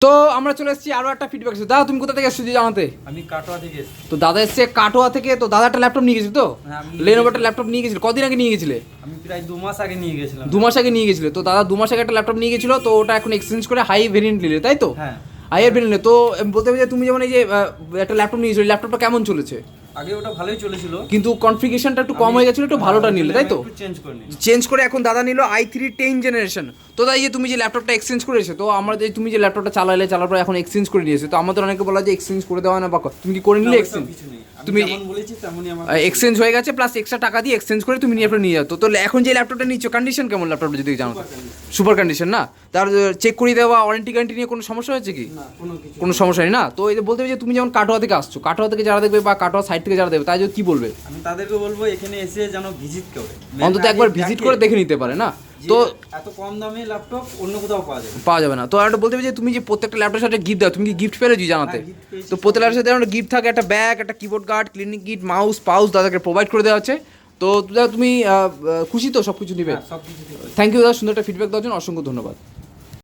তো আমরা চলে এসেছি আরো একটা ফিডব্যাক। দাদা তুমি কোথা থেকে এসেছো জানাতে? আমি কাটোয়া থেকে এসেছি। তো দাদা এসছে কাটোয়া থেকে। তো দাদা একটা ল্যাপটপ নিয়ে গেছিল তো, হ্যাঁ, আমি লেনোভো একটা ল্যাপটপ নিয়ে গেছিল। কদিন আগে নিয়ে গেছিলে? আমি প্রায় 2 মাস আগে নিয়ে গেছিলাম। 2 মাস আগে নিয়ে গেছিল। তো দাদা 2 মাস আগে একটা ল্যাপটপ নিয়ে গেছিল, তো ওটা এখন এক্সচেঞ্জ করে হাই ভেরিয়েন্ট নিলে, তাই তো? হ্যাঁ, হাইয়ার ভেরিয়েন্ট। তো বলতে হবে যে তুমি যেমন এই যে একটা ল্যাপটপ নিয়েছো, ল্যাপটপটা কেমন চলেছে? আগে ওটা ভালোই চলেছিল, কিন্তু কনফিগারেশনটা একটু কম হয়ে গেছিল, একটু ভালোটা নিলে, তাই তো? চেঞ্জ করে নিই। চেঞ্জ করে এখন দাদা নিল i3 10 জেনারেশন। তো তাই যে তুমি যে ল্যাপটপটা এক্সচেঞ্জ করেছো, তো আমরা যে তুমি যে ল্যাপটপটা চালার পর এখন এক্সচেঞ্জ করে নিয়েছো, তো আমাদের অনেকে বলা যে এক্সচেঞ্জ করে দেওয়া না, বা তুমি কি করে নিলে এক্সচেঞ্জ? তুমি তুমি যেমন বলেছি তেমনই আমার এক্সচেঞ্জ হয়ে গেছে, প্লাস এক্সট্রা টাকা দিয়ে এক্সচেঞ্জ করে তুমি নিয়ে নিয়ে যাও। তো এখন যে ল্যাপটপটা নিচ্ছ, কন্ডিশন কেমন ল্যাপটপটা যদি জানো? সুপার কন্ডিশন না? তার চেক করে দেওয়া, ওয়ারেন্টি গ্যারান্টি নিয়ে কোনো সমস্যা হয়েছে কি? না, কোনো সমস্যা নেই না? তো এই যে বলতে হবে যে তুমি যেমন কাটোয়া থেকে আসছো, কাটোয়া থেকে যারা দেখবে বা কাটোয়া সাইড থেকে যারা দেখবে, তাই কি বলবে? আমি তাদেরকে বলবো এখানে এসে যেন ভিজিট করে, অন্তত একবার ভিজিট করে দেখে নিতে পারে না? তো তো এত কম দামে ল্যাপটপ অন্য কোথাও পাওয়া যাবে না। তো একটা বলতে হবে যে তুমি যে প্রত্যেকটা ল্যাপটপের সাথে গিফট দাও, তুমি কি গিফট পেরেছি জানাতে? হ্যাঁ, gift পেয়েছি। তো প্রত্যেক ল্যাপটপের সাথে একটা গিফট থাকে, একটা ব্যাগ, একটা keyboard guard, cleaning kit, mouse, pouch দাদাকে প্রোভাইড করে দেওয়া হচ্ছে। তো দাদা তুমি খুশি তো সব কিছু নিবে? সব কিছু। থ্যাংক ইউ দাদা, সুন্দর একটা ফিডব্যাক দেওয়ার জন্য অসংখ্য ধন্যবাদ।